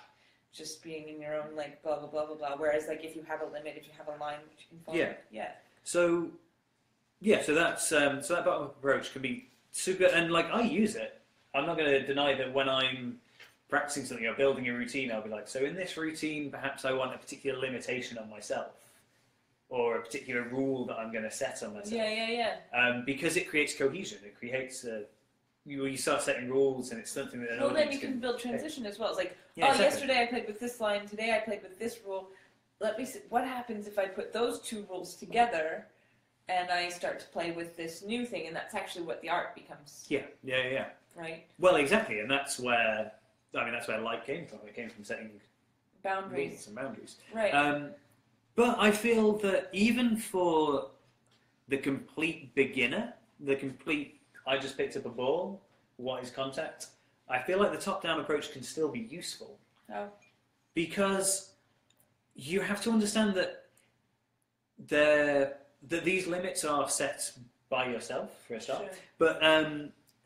just being in your own like blah blah blah blah blah. Whereas like if you have a limit, if you have a line which you can follow. Yeah. So that bottom up approach can be super, and like I use it. I'm not going to deny that when I'm practicing something or building a routine, I'll be like, so in this routine, perhaps I want a particular limitation on myself, or a particular rule that I'm going to set on myself. Yeah. Because it creates cohesion. It creates you start setting rules, and it's something that. Well, then you can build transition as well. It's like, exactly. Yesterday I played with this line. Today I played with this rule. Let me see what happens if I put those two rules together. And I start to play with this new thing, and that's actually what the art becomes. Yeah. Right. Well, exactly, and that's where light came from. It came from setting boundaries. Right. But I feel that even for the complete beginner, I just picked up a ball. What is contact? I feel like the top-down approach can still be useful. Oh. Because you have to understand that these limits are set by yourself, for a start. Sure. But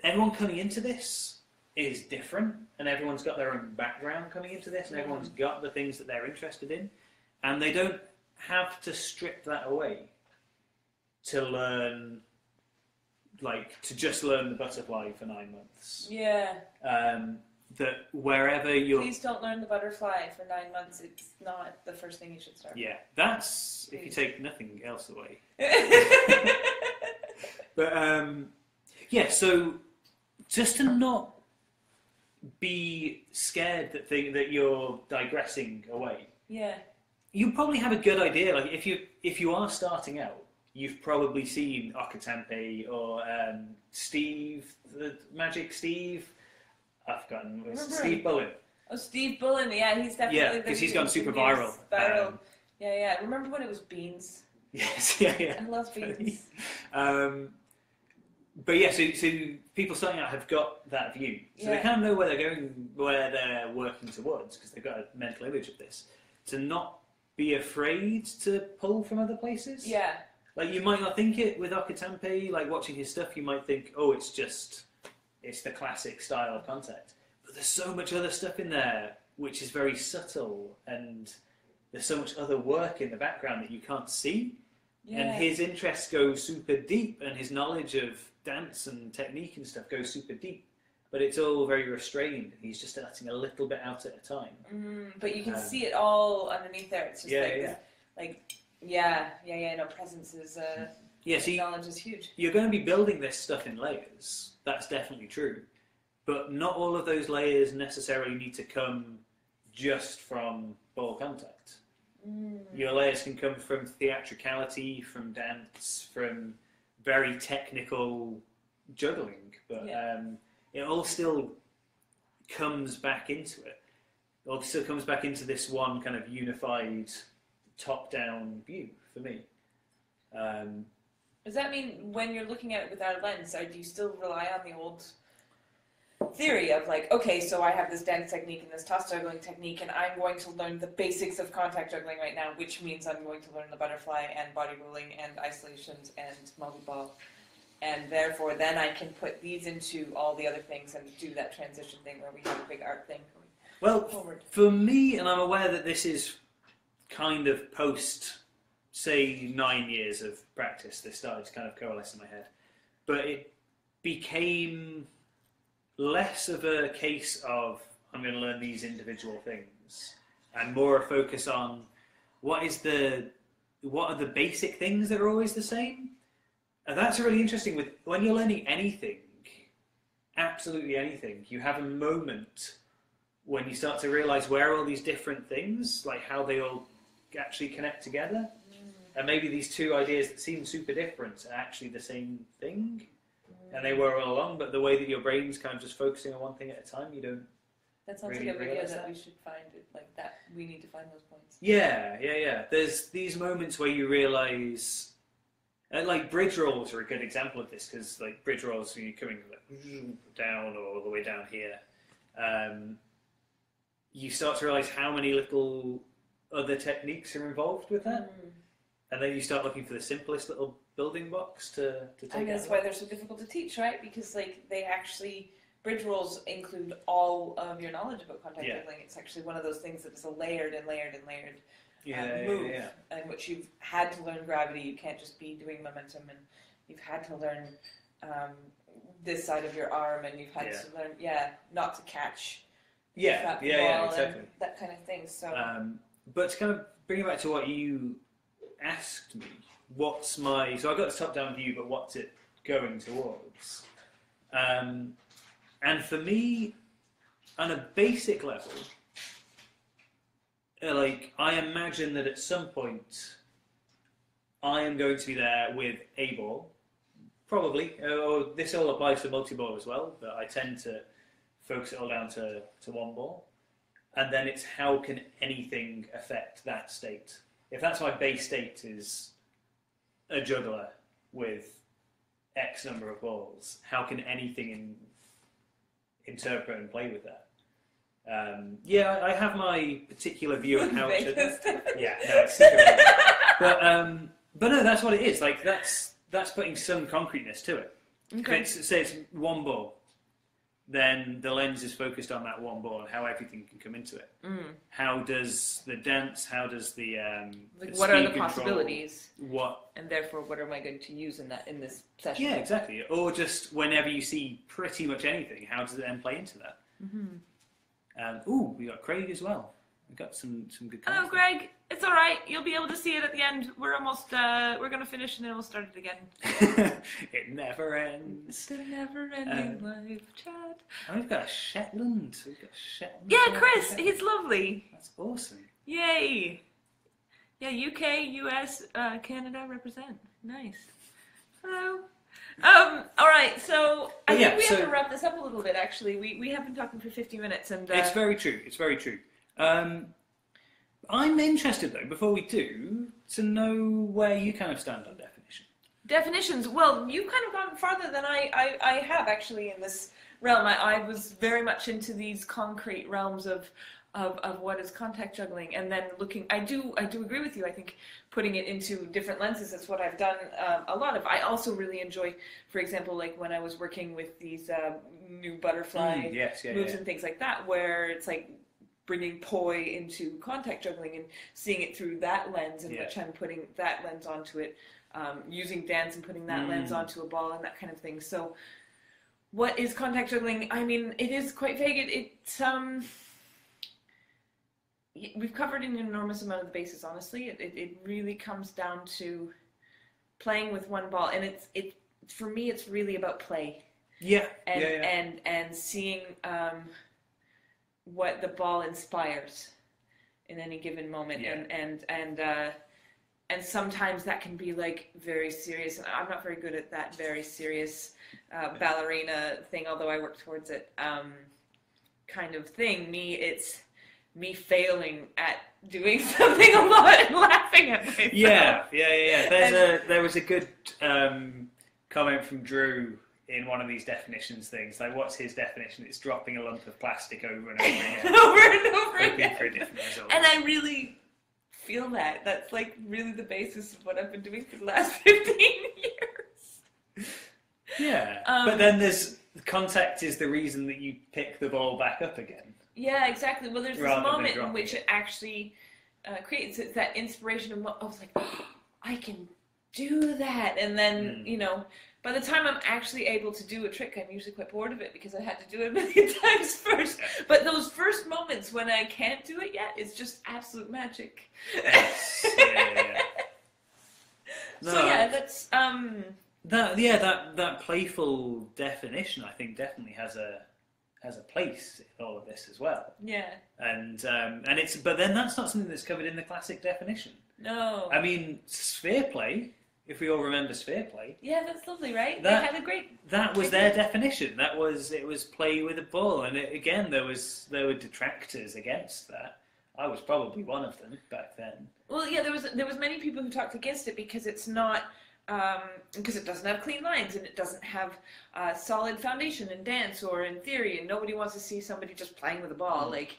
everyone coming into this is different, and everyone's got their own background coming into this, and everyone's got the things that they're interested in, and they don't have to strip that away to learn, like, to just learn the butterfly for 9 months. Yeah. That wherever you're... Please don't learn the butterfly for 9 months. It's not the first thing you should start with. Yeah, that's if you take nothing else away. But, yeah, so just to not be scared that you're digressing away. Yeah. You probably have a good idea. Like, if you are starting out, you've probably seen Okatampe or Steve, the Magic Steve. I've forgotten. Steve Bullen. Oh, Steve Bullen. Yeah, he's definitely... Yeah, because he's gone super viral. Viral. Yeah. Remember when it was beans? Yes, yeah. I love beans. But yeah, so people starting out have got that view. So they kind of know where they're going, where they're working towards, because they've got a mental image of this. To not be afraid to pull from other places. Yeah. Like, you might not think it with Okatampe, like watching his stuff, you might think, oh, it's the classic style of contact. But there's so much other stuff in there which is very subtle, and there's so much other work in the background that you can't see. Yeah. And his interests go super deep, and his knowledge of dance and technique and stuff goes super deep. But it's all very restrained. He's just letting a little bit out at a time. But you can see it all underneath there. It's just no, presence is... so knowledge is huge. You're going to be building this stuff in layers. That's definitely true. But not all of those layers necessarily need to come just from ball contact. Your layers can come from theatricality, from dance, from very technical juggling. But it all still comes back into it. It all still comes back into this one kind of unified top-down view for me. Does that mean when you're looking at it without a lens, do you still rely on the old theory of like, okay, so I have this dance technique and this toss juggling technique, and I'm going to learn the basics of contact juggling right now, which means I'm going to learn the butterfly and body rolling and isolations and multi-ball, and therefore then I can put these into all the other things and do that transition thing where we have a big art thing going forward. For me, and I'm aware that this is kind of post, say, 9 years of practice, this started to kind of coalesce in my head. But it became less of a case of, I'm going to learn these individual things, and more a focus on what are the basic things that are always the same. And that's really interesting when you're learning anything, absolutely anything, you have a moment when you start to realize where all these different things, like how they all actually connect together. And maybe these two ideas that seem super different are actually the same thing. And they were all along, but the way that your brain's kind of just focusing on one thing at a time, you don't. That sounds really like a big idea that that we should find it like that. We need to find those points. Yeah. There's these moments where you realise, like bridge rolls are a good example of this, because like bridge rolls, you're coming like, down or all the way down here. You start to realise how many little other techniques are involved with that. And then you start looking for the simplest little building blocks to take. I mean, that's why they're so difficult to teach, right? Because like they actually, bridge rolls include all of your knowledge about contact juggling. It's actually one of those things that is a layered and layered and layered move, in which you've had to learn gravity. You can't just be doing momentum, and you've had to learn this side of your arm, and you've had to learn, not to catch. Exactly. That kind of thing. So, but to kind of bring it back to what you asked me, so I got the top-down view, but what's it going towards? And for me, on a basic level, like I imagine that at some point, I am going to be there with a ball, probably. Or this all applies to multi-ball as well, but I tend to focus it all down to one ball. And then it's how can anything affect that state? If that's my base state is a juggler with X number of balls, how can anything interpret and play with that. Yeah, I have my particular view on how it should. Yeah, no, it's super but no, that's what it is. Like that's putting some concreteness to it. Okay. Say it's one ball, then the lens is focused on that one ball and how everything can come into it. How does the dance? How does the like the what are the control, possibilities? What and therefore what am I going to use in this session? Yeah, exactly. Or just whenever you see pretty much anything, how does it then play into that? Ooh, we got Craig as well. We got some good. Hello, Greg. It's all right. You'll be able to see it at the end. We're almost. We're gonna finish and then we'll start it again. It never ends. It's a never-ending live chat. And we've got a Shetland. Yeah, Chris. He's lovely. That's awesome. Yay. Yeah, UK, US, Canada represent. Nice. Hello. All right, so I think we have to wrap this up a little bit, actually. We have been talking for 50 minutes. And It's very true. It's very true. I'm interested, though, before we do, to know where you kind of stand on definition. Definitions. Well, you've kind of gone farther than I have, actually, in this realm. I was very much into these concrete realms of what is contact juggling, and then looking. I do agree with you. I think putting it into different lenses is what I've done a lot of. I also really enjoy, for example, like when I was working with these new butterfly moves and things like that, where it's like bringing poi into contact juggling and seeing it through that lens, in which I'm putting that lens onto it, using dance and putting that lens onto a ball and that kind of thing. So, what is contact juggling? I mean, it is quite vague. We've covered an enormous amount of the bases, honestly. It really comes down to playing with one ball, and for me, it's really about play. And seeing what the ball inspires in any given moment, and sometimes that can be like very serious. And I'm not very good at that very serious ballerina thing, although I work towards it. Kind of thing. It's me failing at doing something a lot and laughing at myself. Yeah. There was a good comment from Drew in one of these definitions things. Like, what's his definition? It's dropping a lump of plastic over and over again. over and over again. For a different result. And I really feel that. That's like really the basis of what I've been doing for the last 15 years. Yeah. But then there's contact is the reason that you pick the ball back up again. Yeah, exactly. Well, there's this moment in which it actually creates that inspiration of, I was like, oh, I can do that. And then, by the time I'm actually able to do a trick, I'm usually quite bored of it because I had to do it a million times first. But those first moments when I can't do it yet, it's just absolute magic. Yes. No, so yeah, that's that playful definition, I think, definitely has a place in all of this as well. Yeah. And but then that's not something that's covered in the classic definition. No. I mean, sphere play. If we all remember sphere play. Yeah, that's lovely, right? They had a great. That was their definition. It was play with a ball, and again there were detractors against that. I was probably one of them back then. Well, yeah, there was many people who talked against it because it's not. Because it doesn't have clean lines and it doesn't have solid foundation in dance or in theory, and nobody wants to see somebody just playing with a ball. Like,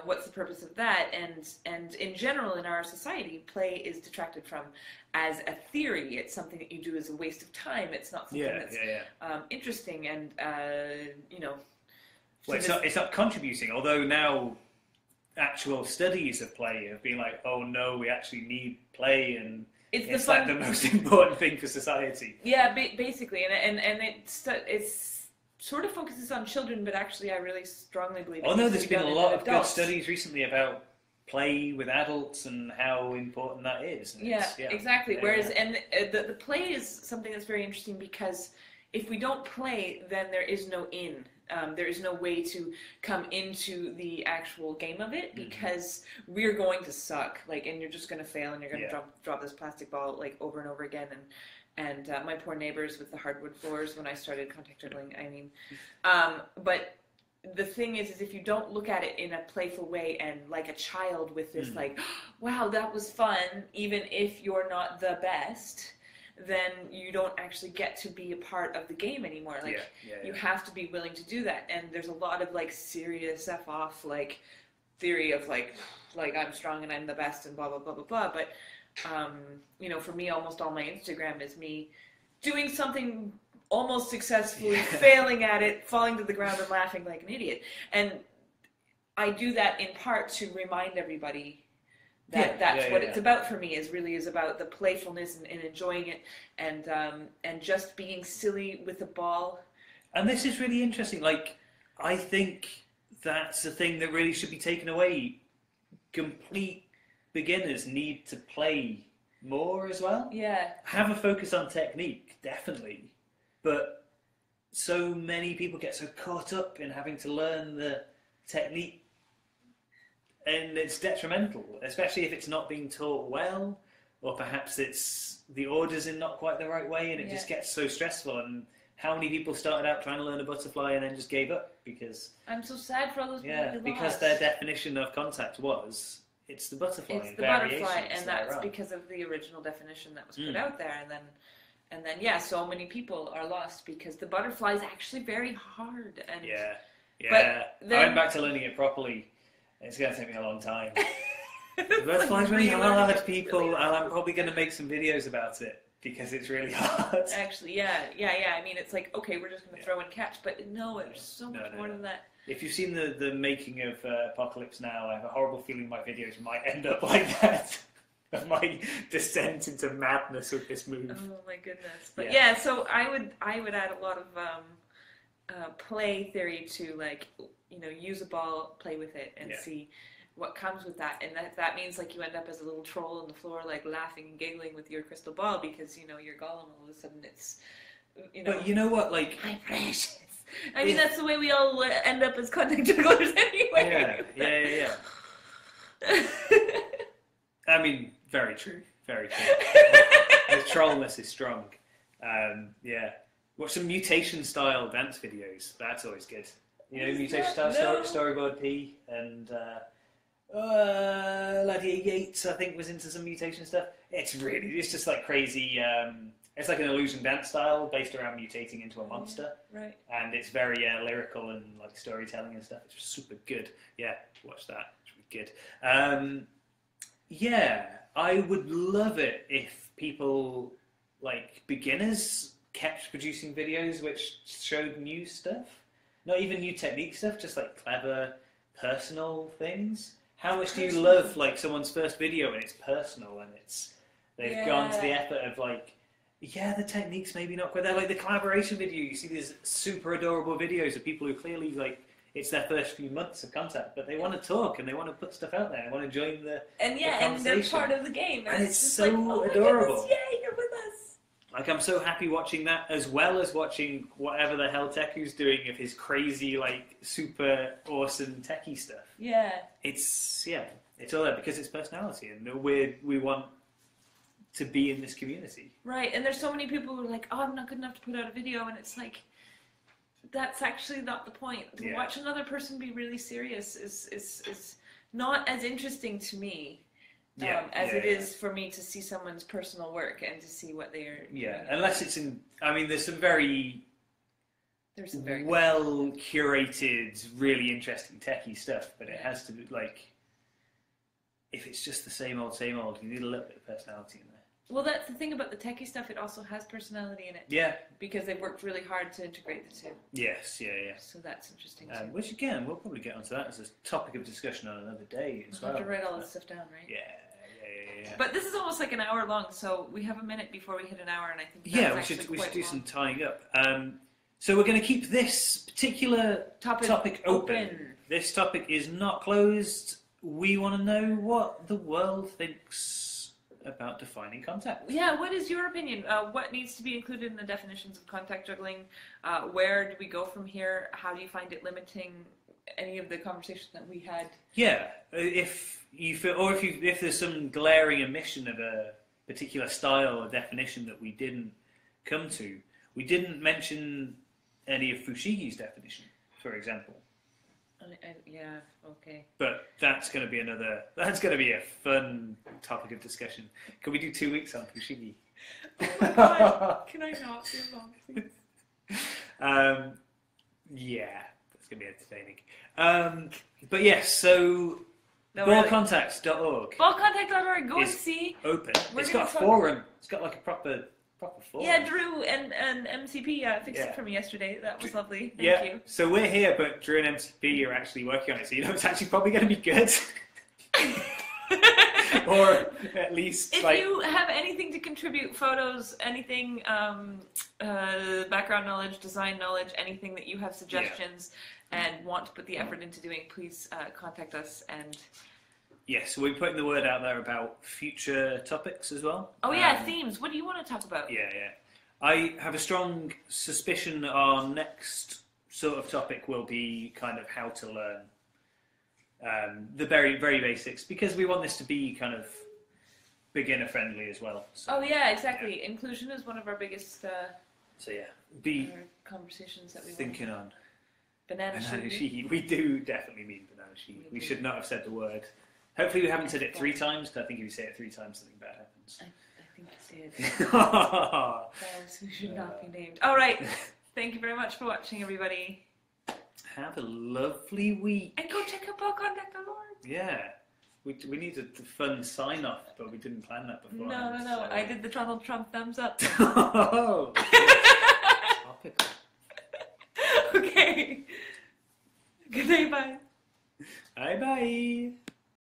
what's the purpose of that? And in general, in our society, play is detracted from as a theory. It's something that you do as a waste of time. It's not something that's interesting, and Well, it's not contributing. Although now actual studies of play have been like, oh no, we actually need play and. It's like the most important thing for society. Yeah, basically, and it's sort of focuses on children, but actually, I really strongly believe. Oh no, there's been a lot of good studies recently about play with adults and how important that is. Yeah, exactly. Whereas, and the play is something that's very interesting because if we don't play, then there is no in. There is no way to come into the actual game of it because we're going to suck, and you're just going to fail, and you're going to drop this plastic ball over and over again. And my poor neighbors with the hardwood floors when I started contact juggling. I mean, but the thing is if you don't look at it in a playful way and like a child with this wow, that was fun, even if you're not the best. then you don't actually get to be a part of the game anymore. Like you have to be willing to do that. And there's a lot of like serious F off like theory of like I'm strong and I'm the best and blah blah blah blah blah. But you know, for me, almost all my Instagram is me doing something almost successfully, failing at it, falling to the ground and laughing like an idiot. And I do that in part to remind everybody that that's what it's about for me, is about the playfulness and enjoying it and just being silly with the ball. And this is really interesting. Like, I think that's a thing that really should be taken away. Complete beginners need to play more as well. Yeah. Have a focus on technique, definitely. But so many people get so caught up in having to learn the technique, and it's detrimental, especially if it's not being taught well, or perhaps it's the orders in not quite the right way, and it just gets so stressful. And how many people started out trying to learn a butterfly and then just gave up because... I'm so sad for all those people. Yeah, because their definition of contact was, it's the butterfly. It's the butterfly, and that's because of the original definition that was put out there, and then so many people are lost because the butterfly is actually very hard. And but then, I went back to learning it properly. It's going to take me a long time. The butterfly's really hard, people, and I'm probably going to make some videos about it because it's really hard. Actually, yeah. I mean, it's like, okay, we're just going to throw and catch, but no, there's so much more than that. If you've seen the making of Apocalypse Now, I have a horrible feeling my videos might end up like that. Of my descent into madness with this move. Oh my goodness! But so I would add a lot of play theory to, like, you know, use a ball, play with it, and see what comes with that. And that means like you end up as a little troll on the floor, like laughing and giggling with your crystal ball because you know you're Gollum. All of a sudden, it's But you know what, like, my precious. I mean, that's the way we all end up as contact jugglers anyway. Yeah. I mean, very true. Very true. The trollness is strong. Watch some mutation-style dance videos. That's always good. You know, mutation-style storyboard P and Laddie Yates, I think, was into some mutation stuff. It's just like crazy. It's like an illusion dance style based around mutating into a monster. Right. And it's very lyrical and like storytelling and stuff. It's super good. Yeah, watch that. It's really good. I would love it if people, like beginners, kept producing videos which showed new stuff. Not even new technique stuff, just like clever, personal things. How much do you love like someone's first video and it's personal and they've gone to the effort of like, the technique's maybe not quite there. Like the collaboration video, you see these super adorable videos of people who clearly like it's their first few months of contact, but they want to talk and they want to put stuff out there. They want to join the conversation. And they're part of the game. And it's so like, adorable. Goodness, yay, you're with us. Like I'm so happy watching that, as well as watching whatever the hell Teku's doing of his crazy, like super awesome techie stuff. Yeah. It's all there because it's personality, and we want to be in this community. Right, and there's so many people who are like, oh, I'm not good enough to put out a video, and it's like, that's actually not the point. To watch another person be really serious is not as interesting to me as it is for me to see someone's personal work and to see what they are doing. Unless it's in, I mean, there's some very well curated, really interesting techie stuff, but it has to be like, if it's just the same old, you need a little bit of personality in there. Well, that's the thing about the techie stuff. It also has personality in it. Yeah. Because they've worked really hard to integrate the two. Yes, So that's interesting too. Which again, we'll probably get onto that as a topic of discussion on another day as well. We'll have to write all this stuff down, right? Yeah. But this is almost like an hour long, so we have a minute before we hit an hour, and I think we should do some tying up. So we're going to keep this particular topic open. This topic is not closed. We want to know what the world thinks about defining contact. Yeah, what is your opinion? What needs to be included in the definitions of contact juggling? Where do we go from here? How do you find it limiting any of the conversation that we had? Yeah, if you feel, or if there's some glaring omission of a particular style or definition that we didn't come to, we didn't mention any of Fushigi's definition, for example. Okay. But that's going to be a fun topic of discussion. Can we do 2 weeks on Fushigi? Oh my god, can I not do unboxing? Yeah, that's going to be entertaining. But yes, so No, really. ballcontacts.org Ballcontact.org, go and is see. open. We're It's gonna got a talk- forum. It's got like a proper forum. Yeah, Drew and MCP fixed Yeah. it for me yesterday. That was lovely. Thank you. So we're here, but Drew and MCP are actually working on it. So you know it's actually probably going to be good. Or at least If you have anything to contribute, photos, anything, background knowledge, design knowledge, anything that you have suggestions and want to put the effort into doing, please contact us. And yes, we're putting the word out there about future topics as well. oh yeah, themes. What do you want to talk about? Yeah. I have a strong suspicion our next sort of topic will be kind of how to learn. The very, very basics, because we want this to be kind of beginner friendly as well. So, Oh yeah, exactly. Inclusion is one of our biggest be conversations that we thinking on banana sheet. sheet. We do definitely mean banana sheet. We should not have said the word. Hopefully we haven't said it 3 times, because I think if you say it 3 times, something bad happens. I think I said those who should not be named. All right. Thank you very much for watching, everybody. Have a lovely week. And go check out ballcontact.org. Yeah. We needed a fun sign off, but we didn't plan that before. No. So. I did the Donald Trump thumbs up. Oh, topical. Okay. Good day, bye. Bye bye.